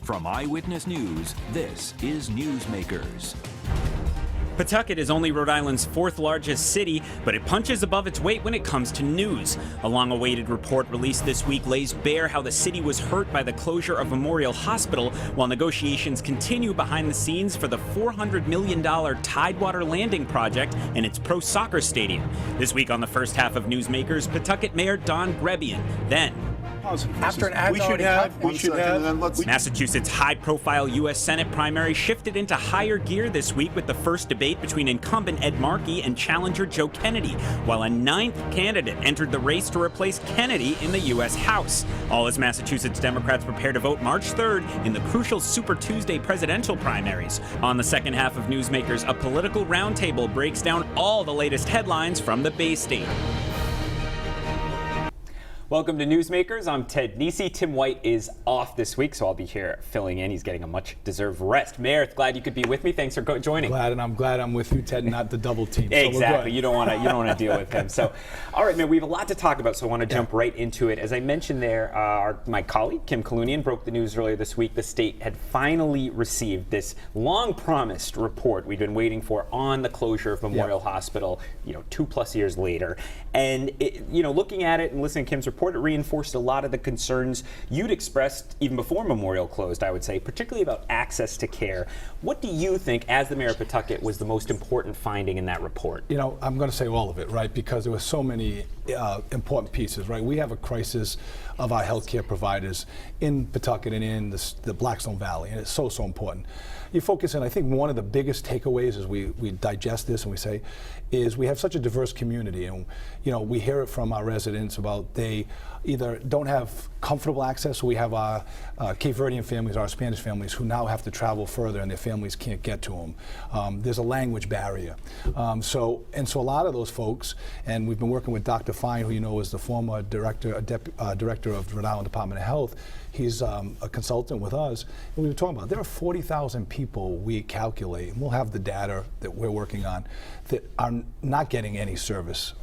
From Eyewitness News, this is Newsmakers. Pawtucket is only Rhode Island's fourth largest city, but it punches above its weight when it comes to news. A long-awaited report released this week lays bare how the city was hurt by the closure of Memorial Hospital, while negotiations continue behind the scenes for the $400 million Tidewater Landing project and its pro soccer stadium. This week on the first half of Newsmakers, Pawtucket Mayor Don Grebien. Then, after an ad Massachusetts' high-profile U.S. Senate primary shifted into higher gear this week with the first debate between incumbent Ed Markey and challenger Joe Kennedy, while a ninth candidate entered the race to replace Kennedy in the U.S. House. All as Massachusetts Democrats prepare to vote March 3rd in the crucial Super Tuesday presidential primaries. On the second half of Newsmakers, a political roundtable breaks down all the latest headlines from the Bay State. Welcome to Newsmakers. I'm Ted Nisi. Tim White is off this week, so I'll be here filling in. He's getting a much-deserved rest. Mayor, glad you could be with me. Thanks for joining. I'm glad I'm with you, Ted, not the double team. Exactly. So you don't want to deal with him. So, all right, man, we have a lot to talk about, so I want to jump right into it. As I mentioned there, my colleague Kim Kalunian broke the news earlier this week. The state had finally received this long-promised report we've been waiting for on the closure of Memorial Hospital. 2+ years later, and looking at it and listening to Kim's report, it reinforced a lot of the concerns you'd expressed even before Memorial closed, I would say, particularly about access to care. What do you think, as the mayor of Pawtucket, was the most important finding in that report? I'm going to say all of it, right, because there were so many important pieces, right? We have a crisis of our healthcare providers in Pawtucket and in the Blackstone Valley, and it's so important. You focus on, I think one of the biggest takeaways as we digest this and we say, is we have such a diverse community, and we hear it from our residents about they either don't have comfortable access, so we have our Cape Verdean families, our Spanish families, who now have to travel further and their families can't get to them. There's a language barrier. So a lot of those folks, and we've been working with Dr. Fine, who is the former director of Rhode Island Department of Health. He's a consultant with us, and we were talking about there are 40,000 people we calculate, and we'll have the data that we're working on, that are not getting any service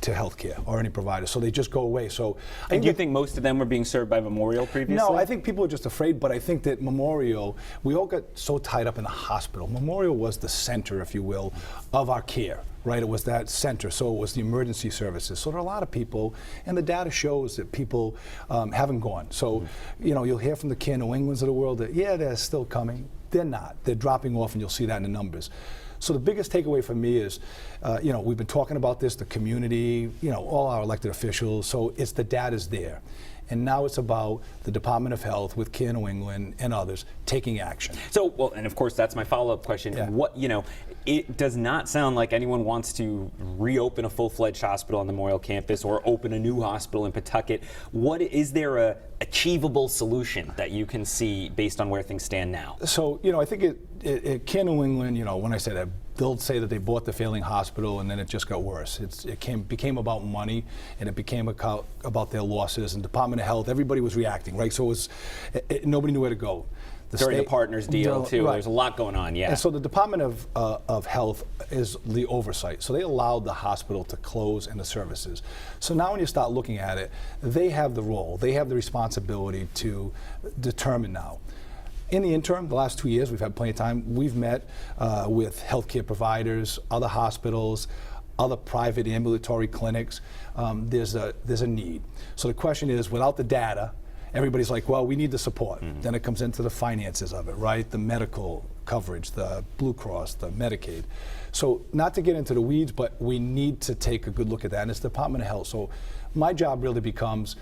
to healthcare or any provider, so they just go away. So, and do you think most of them were being served by Memorial previously? No, I think people are just afraid, but I think that Memorial, we all got so tied up in the hospital. Memorial was the center, if you will, of our care. Right, it was that center, so it was the emergency services. So there are a lot of people, and the data shows that people haven't gone. So, you'll hear from the Care New Englands of the world that, they're still coming. They're not. They're dropping off, and you'll see that in the numbers. So the biggest takeaway for me is, we've been talking about this, the community, all our elected officials, so it's the data's there. And now it's about the Department of Health with Care New England and others taking action. So, well, and of course, that's my follow-up question. Yeah. What, it does not sound like anyone wants to reopen a full-fledged hospital on the Memorial campus or open a new hospital in Pawtucket. Is there a achievable solution that you can see based on where things stand now? So, I think it Care New England, when I say that, they'll say that they bought the failing hospital and then it just got worse. It became about money, and it became about their losses. And Department of Health, everybody was reacting, right? So nobody knew where to go. During the partners deal, too. Right. There's a lot going on, yeah. And so the Department of Health is the oversight. So they allowed the hospital to close and the services. So now when you start looking at it, they have the role. They have the responsibility to determine now. In the interim, the last 2 years, we've had plenty of time. We've met with healthcare providers, other hospitals, other private ambulatory clinics. There's a need. So the question is, without the data, everybody's like, well, we need the support. Mm-hmm. Then it comes into the finances of it, right? The medical coverage, the Blue Cross, the Medicaid. So not to get into the weeds, but we need to take a good look at that, and it's the Department of Health. So my job really becomes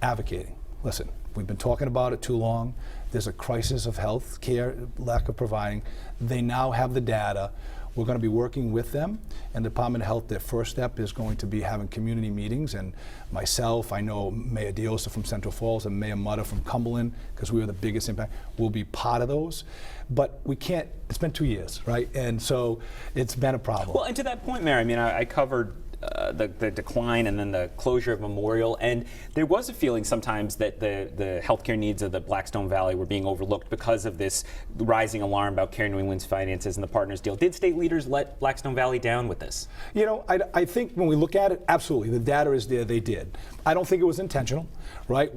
advocating. Listen, we've been talking about it too long. There's a crisis of health care, lack of providing. They now have the data. We're going to be working with them, and the Department of Health, their first step is going to be having community meetings, and myself, I know Mayor Diosa from Central Falls and Mayor Mutter from Cumberland, because we were the biggest impact, will be part of those. But we can't, it's been 2 years, right? And so it's been a problem. Well, and to that point, Mayor, I mean, I covered the decline and then the closure of Memorial, and there was a feeling sometimes that the healthcare needs of the Blackstone Valley were being overlooked because of this rising alarm about Care New England's finances and the Partners deal. Did state leaders let Blackstone Valley down with this? You know, I think when we look at it, absolutely, the data is there, they did. I don't think it was intentional, right?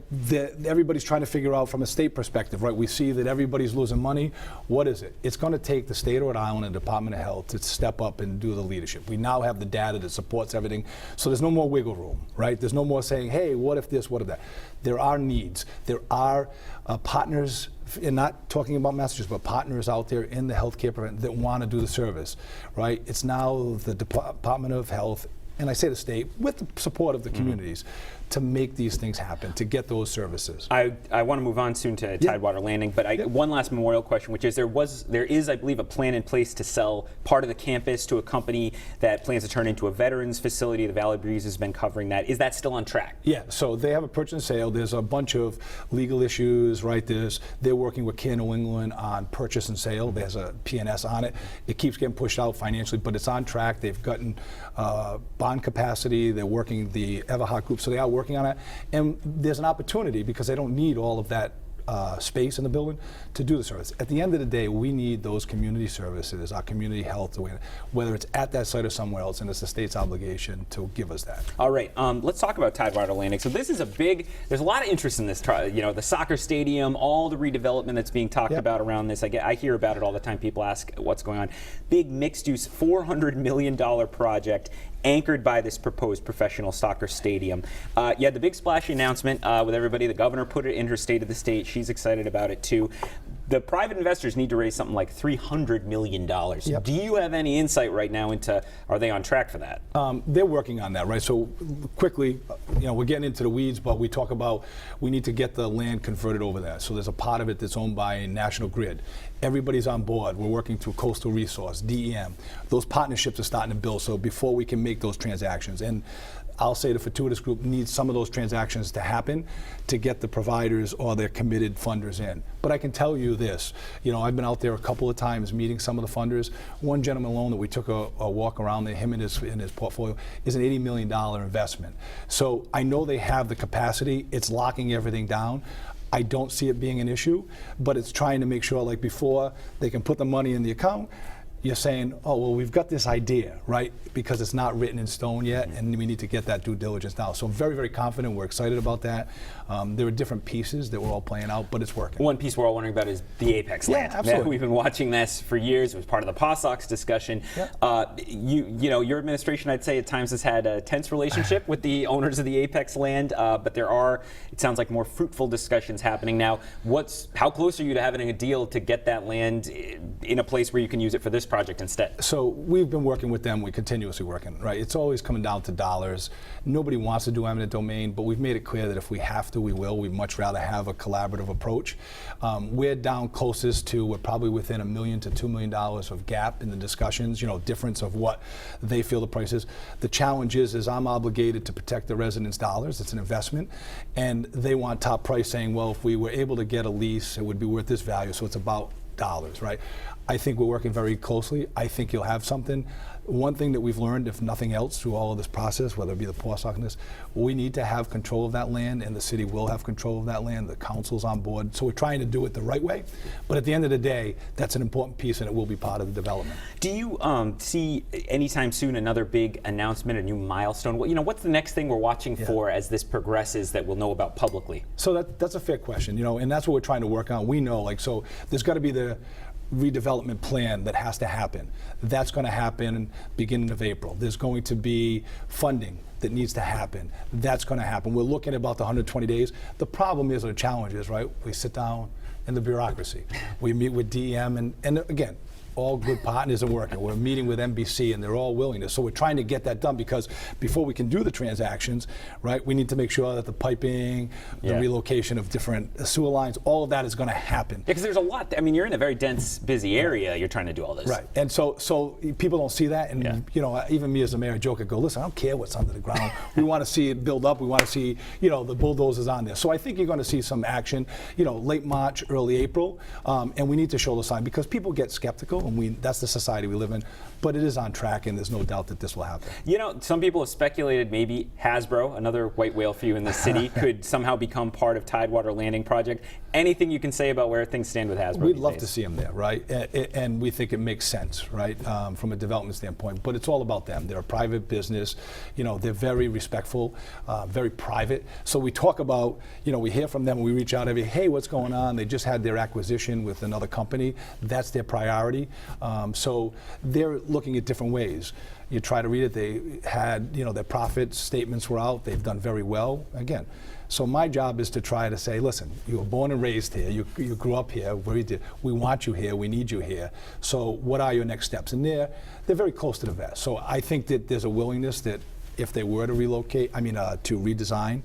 Everybody's trying to figure out from a state perspective, right? We see that everybody's losing money. What is it? It's going to take the state of Rhode Island and Department of Health to step up and do the leadership. We now have the data that supports everything, so there's no more wiggle room, right? There's no more saying, hey, what if this, what if that? There are needs. There are partners, and not talking about Massachusetts, but partners out there in the healthcare program that want to do the service, right? It's now the Department of Health, and I say the state, with the support of the communities, to make these things happen, to get those services. I want to move on soon to Tidewater Landing, but one last Memorial question, which is there is, I believe, a plan in place to sell part of the campus to a company that plans to turn into a veterans facility. The Valley Breeze has been covering that. Is that still on track? Yeah, so they have a purchase and sale. There's a bunch of legal issues, right? They're working with Care New England on purchase and sale. There's a P&S on it. It keeps getting pushed out financially, but it's on track. They've gotten bond capacity. They're working the Everhart group, so they are working on it, and there's an opportunity because they don't need all of that space in the building to do the service. At the end of the day, we need those community services, our community health, whether it's at that site or somewhere else, and it's the state's obligation to give us that. All right, let's talk about Tidewater Landing. So this is there's a lot of interest in this, the soccer stadium, all the redevelopment that's being talked about around this. I hear about it all the time. People ask what's going on. Big mixed-use $400 million project anchored by this proposed professional soccer stadium. You had the big splashy announcement with everybody. The governor put it in her State of the State. She's excited about it too. The private investors need to raise something like $300 million. Yep. Do you have any insight right now into, are they on track for that? They're working on that, right? So quickly, we're getting into the weeds, but we talk about we need to get the land converted over there. So there's a part of it that's owned by National Grid. Everybody's on board. We're working through Coastal Resource, DEM. Those partnerships are starting to build, so before we can make those transactions. And I'll say the Fortuitous Group needs some of those transactions to happen to get the providers or their committed funders in. But I can tell you this, I've been out there a couple of times meeting some of the funders. One gentleman alone that we took a walk around, him and his portfolio, is an $80 million investment. So I know they have the capacity. It's locking everything down. I don't see it being an issue, but it's trying to make sure, like before they can put the money in the account, you're saying, oh, well, we've got this idea, right? Because it's not written in stone yet, and we need to get that due diligence now. So I'm very, very confident. We're excited about that. There are different pieces that we're all playing out, but it's working. One piece we're all wondering about is the Apex land. Yeah, absolutely. We've been watching this for years. It was part of the PawSox discussion. Yep. Your administration, I'd say, at times has had a tense relationship with the owners of the Apex land, but there are, it sounds like, more fruitful discussions happening now. How close are you to having a deal to get that land in a place where you can use it for this project instead? So we've been working with them. We're continuously working, right? It's always coming down to dollars. Nobody wants to do eminent domain, but we've made it clear that if we have to, we will. We'd much rather have a collaborative approach. We're down closest to, we're probably within $1 million to $2 million of gap in the discussions, difference of what they feel the price is. The challenge is I'm obligated to protect the residents' dollars. It's an investment. And they want top price, saying, well, if we were able to get a lease, it would be worth this value. So it's about dollars, right? I think we're working very closely. I think you'll have something. One thing that we've learned, if nothing else, through all of this process, whether it be the PawSox and this, we need to have control of that land, and the city will have control of that land. The council's on board. So we're trying to do it the right way. But at the end of the day, that's an important piece, and it will be part of the development. Do you see anytime soon another big announcement, a new milestone? What's the next thing we're watching for as this progresses that we'll know about publicly? So that's a fair question, and that's what we're trying to work on. We know, so there's got to be the redevelopment plan that has to happen. That's going to happen beginning of April. There's going to be funding that needs to happen. That's going to happen. We're looking at about the 120 days. The problem is, or the challenge is, right, we sit down in the bureaucracy. We meet with DEM, and again, all good partners are working. We're meeting with NBC, and they're all willing to. So we're trying to get that done, because before we can do the transactions, right, we need to make sure that the piping, the relocation of different sewer lines, all of that is going to happen. Yeah, because there's a lot. You're in a very dense, busy area. You're trying to do all this. Right, and so people don't see that, and even me as a mayor, I joke, I go, listen, I don't care what's under the ground. We want to see it build up. We want to see, the bulldozers on there. So I think you're going to see some action, late March, early April, and we need to show the sign, because people get skeptical. struggle, and that's the society we live in. But it is on track, and there's no doubt that this will happen. You know, some people have speculated maybe Hasbro, another white whale for you in the city, could somehow become part of Tidewater Landing project. Anything you can say about where things stand with Hasbro? We'd love to see them there, right? And we think it makes sense, right, from a development standpoint. But it's all about them. They're a private business. You know, they're very respectful, very private. So we talk about, you know, we hear from them, we reach out hey, what's going on? They just had their acquisition with another company. That's their priority. So they're looking at different ways. You try to read it, they had, you know, their profit statements were out. They've done very well. Again, so my job is to try to say, listen, you were born and raised here, you grew up here, we want you here, we need you here. So what are your next steps? And they're very close to the vest. So I think that there's a willingness that if they were to relocate, to redesign,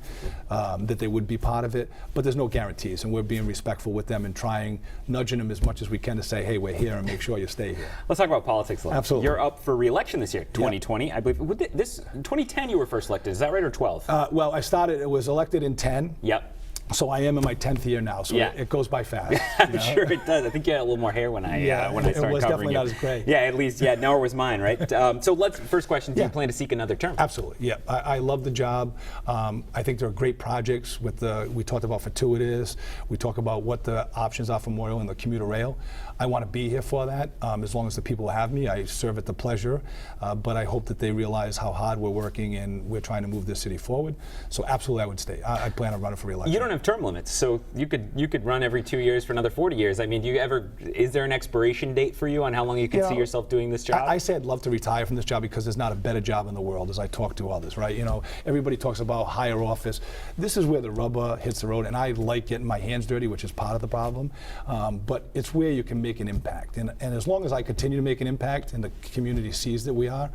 that they would be part of it. But there's no guarantees, and we're being respectful with them and nudging them as much as we can to say, hey, we're here and make sure you stay here. Let's talk about politics a little. Absolutely. You're up for re-election this year, 2020, I believe. This 2010 you were first elected, is that right, or 12? Well, it was elected in 10. Yep. So I am in my 10th year now, so it goes by fast. I'm sure it does. I think you had a little more hair when I started covering it was definitely you. not as gray. Yeah, at least, nor was mine, right? So first question, do you plan to seek another term? Absolutely, yeah. I love the job. I think there are great projects we talked about fortuitous, we talk about what the options are for Memorial and the commuter rail. I want to be here for that. As long as the people have me, I serve at the pleasure, but I hope that they realize how hard we're working and we're trying to move this city forward. So absolutely I would stay. I plan on running for re-election. You don't have term limits, so you could run every 2 years for another 40 years. I mean, is there an expiration date for you on how long you can see yourself doing this job? I say I'd love to retire from this job because there's not a better job in the world as I talk to others, right? You know, everybody talks about higher office. This is where the rubber hits the road, and I like getting my hands dirty, which is part of the problem. But it's where you can make an impact. And as long as I continue to make an impact and the community sees that we are,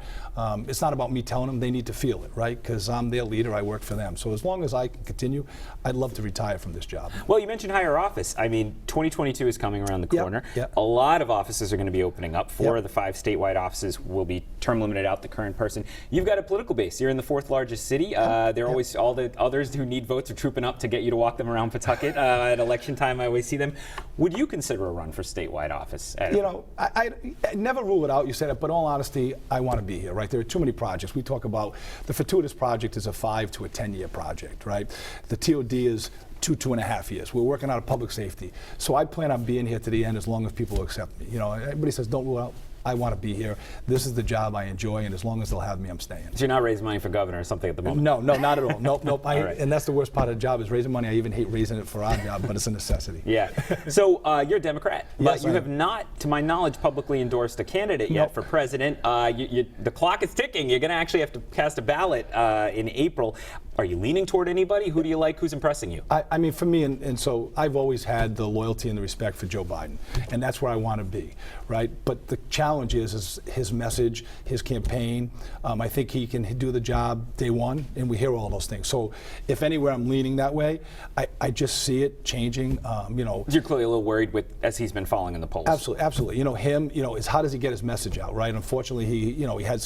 it's not about me telling them, they need to feel it, right? Because I'm their leader, I work for them. So as long as I can continue, I'd love to retire from this job. Well, you mentioned higher office. I mean, 2022 is coming around the corner. Yep. A lot of offices are going to be opening up. 4 of the 5 statewide offices will be term limited out the current person. You've got a political base. You're in the 4th largest city. There are always all the others who need votes are trooping up to get you to walk them around Pawtucket at election time. I always see them. Would you consider a run for statewide office? You know, I never rule it out. You said it, but in all honesty, I want to be here, right? There are too many projects. We talk about the fortuitous project is a 5 to a 10-year project, right? The TOD is 2.5 years. We're working out of public safety. So I plan on being here to the end as long as people accept me. You know, everybody says don't rule out. I want to be here. This is the job I enjoy, and as long as they'll have me, I'm staying. So you're not raising money for governor or something at the moment? No, not at all. Nope. Right. And that's the worst part of the job is raising money. I even hate raising it for our job, but it's a necessity. Yeah. So you're a Democrat, but Yes, you have not, to my knowledge, publicly endorsed a candidate yet for president. The clock is ticking. You're going to actually have to cast a ballot in April. Are you leaning toward anybody? Who do you like? Who's impressing you? I mean, for me, and so I've always had the loyalty and the respect for Joe Biden, and that's where I want to be, right? But the challenge is his message, his campaign. I think he can do the job day one, and we hear all those things. So if anywhere I'm leaning that way, I just see it changing. You know, you're clearly a little worried as he's been falling in the polls. Absolutely. You know, is how does he get his message out, right? Unfortunately, he had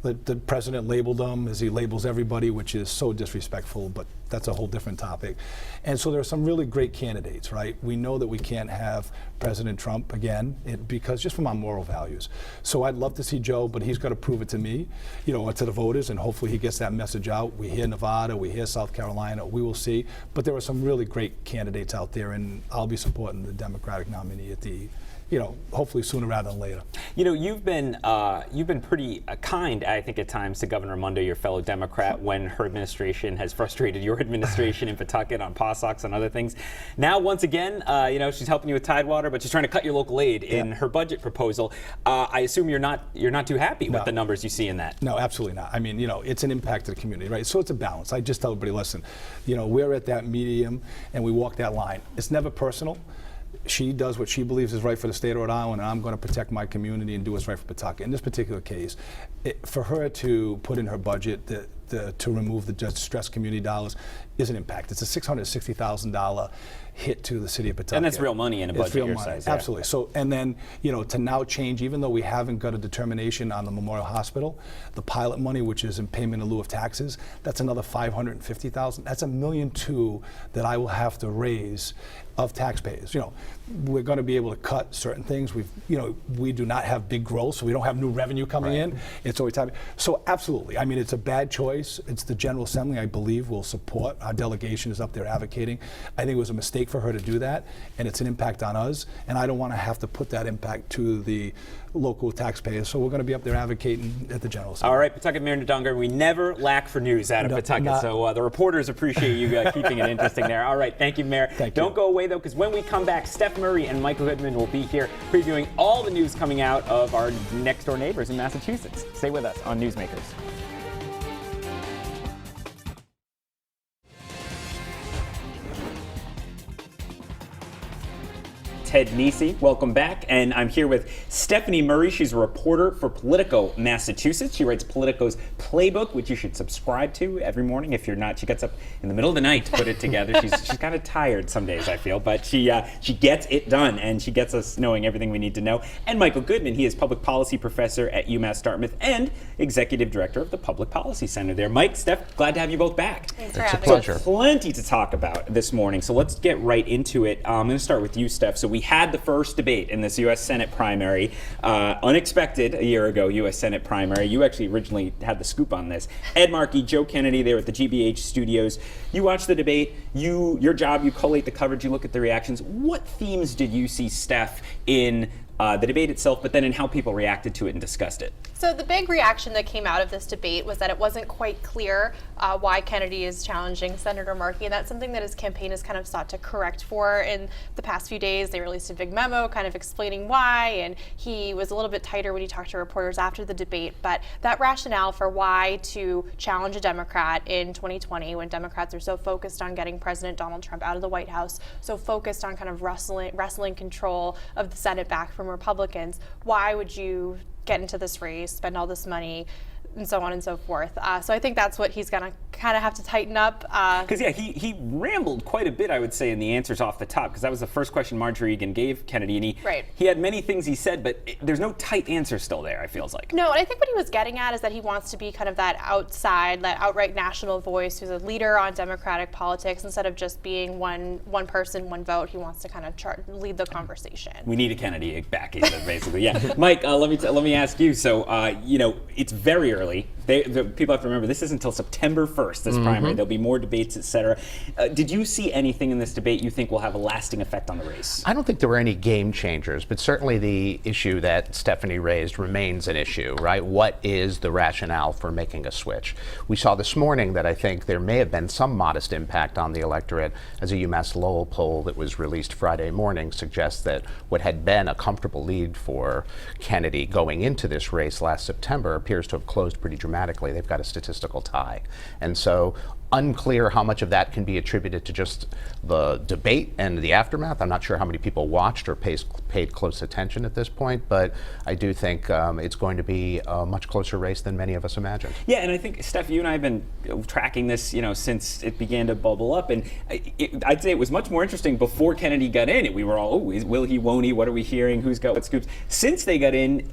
the president labeled him as he labels everybody, which is so disrespectful, but that's a whole different topic. And so there are some really great candidates, right? We know that we can't have President Trump again because just from our moral values. So I'd love to see Joe, but he's got to prove it to me, to the voters, and hopefully he gets that message out. We hear Nevada, we hear South Carolina, we will see. But there are some really great candidates out there, and I'll be supporting the Democratic nominee at the hopefully sooner rather than later. You know, you've been pretty kind, I think, at times to Governor Mundo, your fellow Democrat, when her administration has frustrated your administration in Pawtucket on POSOX and other things. Now, once again, she's helping you with Tidewater, but she's trying to cut your local aid in her budget proposal. I assume you're not too happy with the numbers you see in that. No, absolutely not. I mean, it's an impact to the community, right? So it's a balance. I just tell everybody, listen, we're at that medium and we walk that line. It's never personal. She does what she believes is right for the state of Rhode Island, and I'm going to protect my community and do what's right for Pawtucket. In this particular case, for her to put in her budget the to remove the distressed community dollars is an impact. It's a $660,000 hit to the city of Pawtucket. And that's real money in a It's budget real your money. size. Yeah. Absolutely. So, and then, to now change, even though we haven't got a determination on the Memorial Hospital, the pilot money, which is in payment in lieu of taxes, that's another $550,000. That's $1.2 million that I will have to raise of taxpayers. We're going to be able to cut certain things. We do not have big growth, so we don't have new revenue coming in. It's always time. So absolutely. I mean, it's a bad choice. It's the General Assembly, I believe, will support. Our delegation is up there advocating. I think it was a mistake for her to do that, and it's an impact on us, and I don't want to have to put that impact to the local taxpayers. So we're going to be up there advocating at the General Assembly. All right, Pawtucket Mayor Don Grebien, we never lack for news out of Pawtucket, so the reporters appreciate you keeping it interesting there. All right, thank you, Mayor. Don't go away, though, because when we come back, Steph Murray and Michael Goodman will be here previewing all the news coming out of our next-door neighbors in Massachusetts. Stay with us on Newsmakers. Ted Nisi, welcome back. And I'm here with Stephanie Murray. She's a reporter for Politico, Massachusetts. She writes Politico's Playbook, which you should subscribe to every morning if you're not. She gets up in the middle of the night to put it together. She's kind of tired some days, I feel, but she gets it done, and she gets us knowing everything we need to know. And Michael Goodman, he is public policy professor at UMass Dartmouth and executive director of the Public Policy Center there. Mike, Steph, glad to have you both back. Thanks for having us. It's a pleasure. Plenty to talk about this morning, so let's get right into it. I'm going to start with you, Steph. So we had the first debate in this U.S. Senate primary, unexpected a year ago U.S. Senate primary. You actually originally had the scoop on this. Ed Markey, Joe Kennedy, they were at the GBH studios. You watched the debate. Your job, you collate the coverage, you look at the reactions. What themes did you see, Steph, in the debate itself, but then in how people reacted to it and discussed it? So the big reaction that came out of this debate was that it wasn't quite clear why Kennedy is challenging Senator Markey, and that's something that his campaign has kind of sought to correct for in the past few days. They released a big memo kind of explaining why, and he was a little bit tighter when he talked to reporters after the debate, but that rationale for why to challenge a Democrat in 2020 when Democrats are so focused on getting President Donald Trump out of the White House, so focused on kind of wrestling control of the Senate back from Republicans, why would you get into this race, spend all this money, and so on and so forth. So I think that's what he's going to kind of have to tighten up. Because, he rambled quite a bit, I would say, in the answers off the top, because that was the first question Marjorie Egan gave Kennedy, and he had many things he said, but there's no tight answer still there, I feels like. No, and I think what he was getting at is that he wants to be kind of that outright national voice who's a leader on Democratic politics instead of just being one person, one vote. He wants to kind of lead the conversation. We need a Kennedy back, basically. Yeah, Mike, let me ask you. So, it's very early. The people have to remember this is until September 1st. This primary. There'll be more debates, etc. Did you see anything in this debate you think will have a lasting effect on the race? I don't think there were any game changers, but certainly the issue that Stephanie raised remains an issue, right? What is the rationale for making a switch? We saw this morning that I think there may have been some modest impact on the electorate, as a UMass Lowell poll that was released Friday morning suggests that what had been a comfortable lead for Kennedy going into this race last September appears to have closed pretty dramatically. They've got a statistical tie. And so unclear how much of that can be attributed to just the debate and the aftermath. I'm not sure how many people watched or paid close attention at this point, but I do think it's going to be a much closer race than many of us imagined. Yeah, and I think, Steph, you and I have been tracking this, since it began to bubble up, and I'd say it was much more interesting before Kennedy got in. We were all, will he, won't he, what are we hearing, who's got what scoops? Since they got in,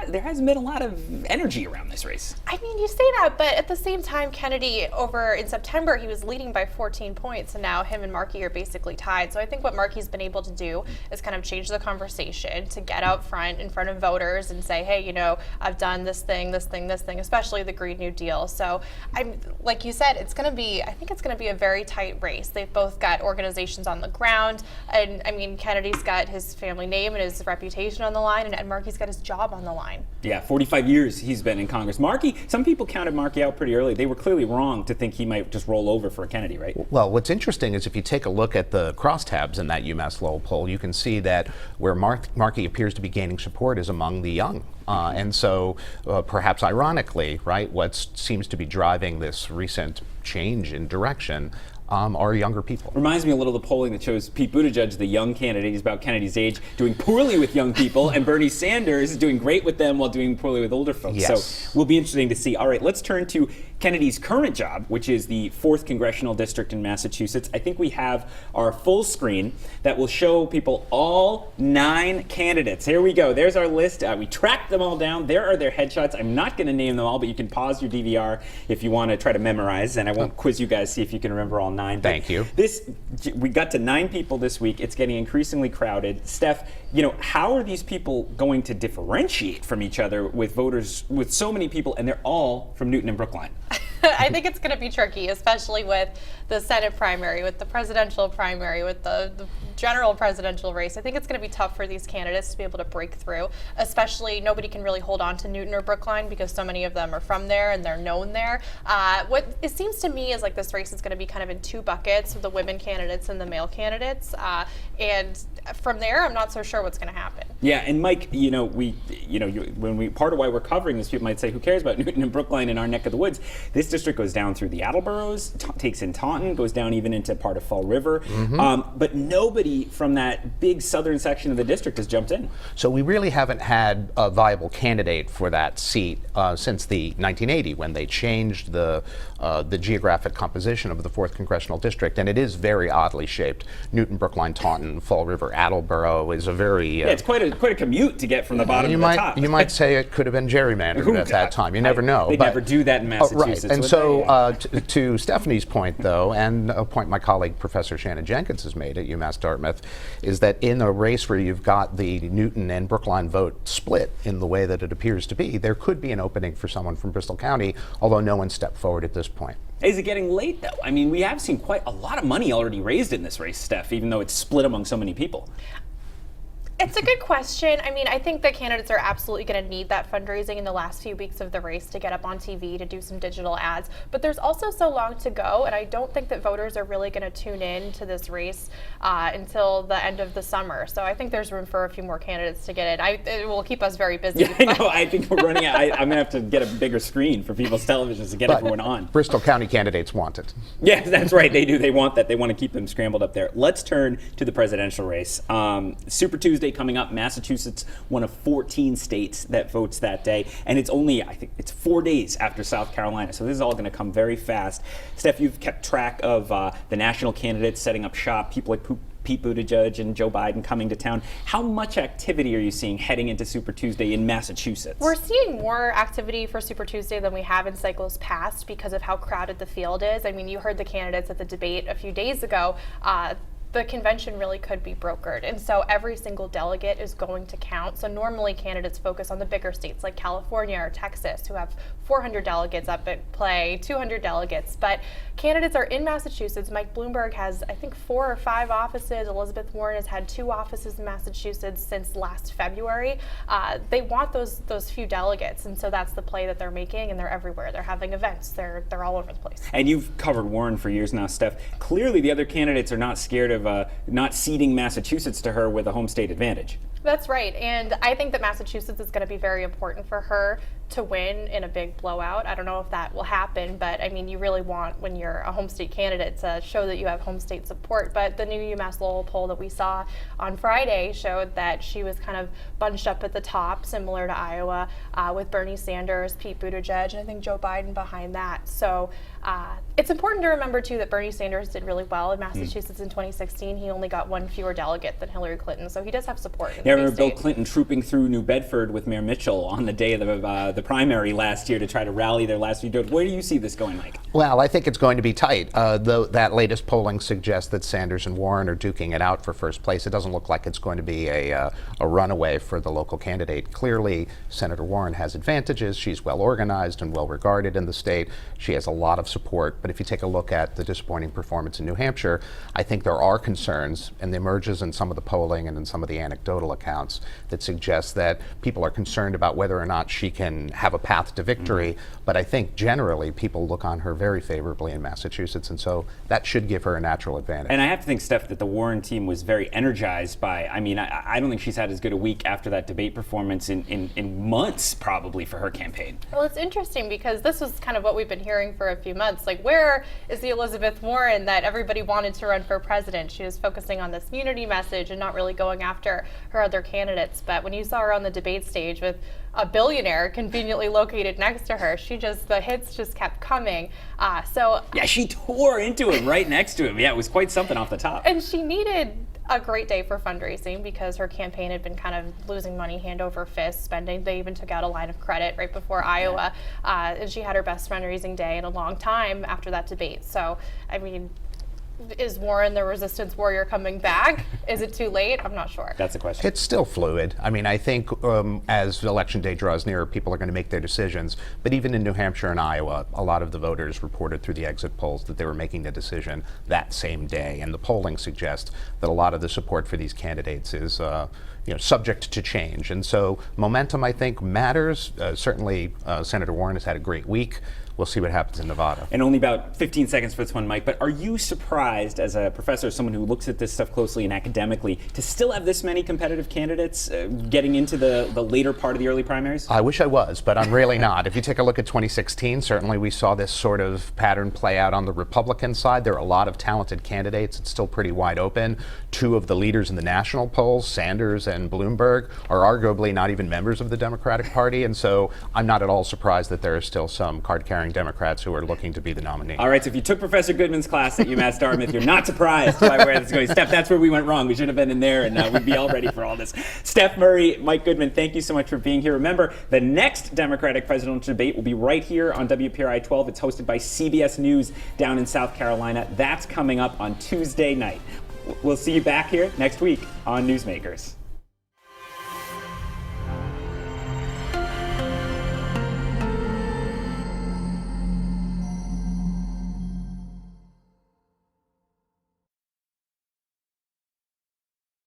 there hasn't been a lot of energy around this race. I mean, you say that, but at the same time, Kennedy, over in September, he was leading by 14 points, and now him and Markey are basically tied. So I think what Markey's been able to do is kind of change the conversation to get out front in front of voters and say, hey, I've done this thing, especially the Green New Deal. So like you said, I think it's going to be a very tight race. They've both got organizations on the ground, and I mean, Kennedy's got his family name and his reputation on the line, and Markey's got his job on the line. Yeah, 45 years he's been in Congress. Markey, some people counted Markey out pretty early. They were clearly wrong to think he might just roll over for Kennedy, right? Well, what's interesting is if you take a look at the crosstabs in that UMass Lowell poll, you can see that where Markey appears to be gaining support is among the young. And so perhaps ironically, right, what seems to be driving this recent change in direction are younger people. Reminds me a little of the polling that shows Pete Buttigieg, the young candidate, he's about Kennedy's age, doing poorly with young people, and Bernie Sanders is doing great with them while doing poorly with older folks. Yes. So will be interesting to see. All right, let's turn to Kennedy's current job, which is the 4th Congressional District in Massachusetts. I think we have our full screen that will show people all 9 candidates. Here we go. There's our list. We tracked them all down. There are their headshots. I'm not going to name them all, but you can pause your DVR if you want to try to memorize, and I won't quiz you guys, see if you can remember all 9. Thank you. We got to 9 people this week. It's getting increasingly crowded. Steph, how are these people going to differentiate from each other with voters, with so many people, and they're all from Newton and Brookline? I think it's going to be tricky, especially with the Senate primary, with the presidential primary, with the general presidential race. I think it's going to be tough for these candidates to be able to break through, especially nobody can really hold on to Newton or Brookline because so many of them are from there and they're known there. What it seems to me is like this race is going to be kind of in 2 buckets, with the women candidates and the male candidates. And from there, I'm not so sure what's going to happen. Yeah, and Mike, part of why we're covering this, people might say, who cares about Newton and Brookline in our neck of the woods? This district goes down through the Attleboroughs, takes in Taunton, goes down even into part of Fall River. But nobody from that big southern section of the district has jumped in. So we really haven't had a viable candidate for that seat since the 1980, when they changed the geographic composition of the 4th Congressional District, and it is very oddly shaped. Newton, Brookline, Taunton, Fall River, Attleboro is a very it's quite a commute to get from the bottom to the top. You might say it could have been gerrymandered at that time. You never know. They never do that in Massachusetts. Right. And so to Stephanie's point, though, and a point my colleague Professor Shannon Jenkins has made at UMass Dartmouth, is that in a race where you've got the Newton and Brookline vote split in the way that it appears to be, there could be an opening for someone from Bristol County, although no one stepped forward at this point. Is it getting late, though? I mean, we have seen quite a lot of money already raised in this race, Steph, even though it's split among so many people. It's a good question. I mean, I think the candidates are absolutely going to need that fundraising in the last few weeks of the race to get up on TV, to do some digital ads. But there's also so long to go, and I don't think that voters are really going to tune in to this race until the end of the summer. So I think there's room for a few more candidates to get in. It will keep us very busy. Yeah, I know. I think we're running out. I'm going to have to get a bigger screen for people's televisions to get everyone on. Bristol County candidates want it. Yes, that's right. They do. They want that. They want to keep them scrambled up there. Let's turn to the presidential race. Super Tuesday coming up. Massachusetts, one of 14 states that votes that day, and it's only, I think, it's 4 days after South Carolina, so this is all going to come very fast. Steph, you've kept track of the national candidates setting up shop, people like Pete Buttigieg and Joe Biden coming to town. How much activity are you seeing heading into Super Tuesday in Massachusetts? We're seeing more activity for Super Tuesday than we have in cycles past because of how crowded the field is. I mean, you heard the candidates at the debate a few days ago. The convention really could be brokered. And so every single delegate is going to count. So normally candidates focus on the bigger states like California or Texas, who have 400 delegates up at play, 200 delegates. But candidates are in Massachusetts. Mike Bloomberg has, I think, 4 or 5 offices. Elizabeth Warren has had 2 offices in Massachusetts since last February. They want those few delegates. And so that's the play that they're making, and they're everywhere. They're having events. They're all over the place. And you've covered Warren for years now, Steph. Clearly the other candidates are not scared of not ceding Massachusetts to her with a home state advantage. That's right, and I think that Massachusetts is going to be very important for her to win in a big blowout. I don't know if that will happen, but I mean, you really want, when you're a home state candidate, to show that you have home state support. But the new UMass Lowell poll that we saw on Friday showed that she was kind of bunched up at the top, similar to Iowa, with Bernie Sanders, Pete Buttigieg, and I think Joe Biden behind that. So it's important to remember, too, that Bernie Sanders did really well in Massachusetts in 2016. He only got 1 fewer delegate than Hillary Clinton, so he does have support. I remember Bill Clinton trooping through New Bedford with Mayor Mitchell on the day of the primary last year to try to rally their last few votes. Where do you see this going, Mike? Well, I think it's going to be tight. Though that latest polling suggests that Sanders and Warren are duking it out for first place, it doesn't look like it's going to be a runaway for the local candidate. Clearly, Senator Warren has advantages. She's well organized and well regarded in the state. She has a lot of support. But if you take a look at the disappointing performance in New Hampshire, I think there are concerns, and it emerges in some of the polling and in some of the anecdotal accounts that suggest that people are concerned about whether or not she can have a path to victory. But I think generally people look on her very favorably in Massachusetts, and so that should give her a natural advantage. And I have to think, Steph, that the Warren team was very energized by, I mean, I don't think she's had as good a week after that debate performance in months, probably, for her campaign. Well, it's interesting because this was kind of what we've been hearing for a few months. Like, where is the Elizabeth Warren that everybody wanted to run for president? She was focusing on this unity message and not really going after her other candidates. But when you saw her on the debate stage with a billionaire conveniently located next to her. The hits just kept coming. Yeah, she tore into him right next to him. Yeah, it was quite something off the top. And she needed a great day for fundraising because her campaign had been kind of losing money hand over fist spending. They even took out a line of credit right before Iowa. And she had her best fundraising day in a long time after that debate. So, I mean, is Warren the resistance warrior coming back? Is it too late? I'm not sure. That's the question. It's still fluid. I mean, I think as election day draws nearer, people are going to make their decisions. But even in New Hampshire and Iowa, a lot of the voters reported through the exit polls that they were making the decision that same day. And the polling suggests that a lot of the support for these candidates is subject to change. And so momentum, I think, matters. Certainly, Senator Warren has had a great week. We'll see what happens in Nevada. And only about 15 seconds for this one, Mike, but are you surprised as a professor, someone who looks at this stuff closely and academically, to still have this many competitive candidates getting into the later part of the early primaries? I wish I was, but I'm really not. If you take a look at 2016, certainly we saw this sort of pattern play out on the Republican side. There are a lot of talented candidates. It's still pretty wide open. Two of the leaders in the national polls, Sanders and Bloomberg, are arguably not even members of the Democratic Party, and so I'm not at all surprised that there are still some card-carrying Democrats who are looking to be the nominee. All right, so if you took Professor Goodman's class at UMass Dartmouth, you're not surprised by where this is going. Steph, that's where we went wrong. We should have been in there, and we'd be all ready for all this. Steph Murray, Mike Goodman, thank you so much for being here. Remember, the next Democratic presidential debate will be right here on WPRI 12. It's hosted by CBS News down in South Carolina. That's coming up on Tuesday night. We'll see you back here next week on Newsmakers.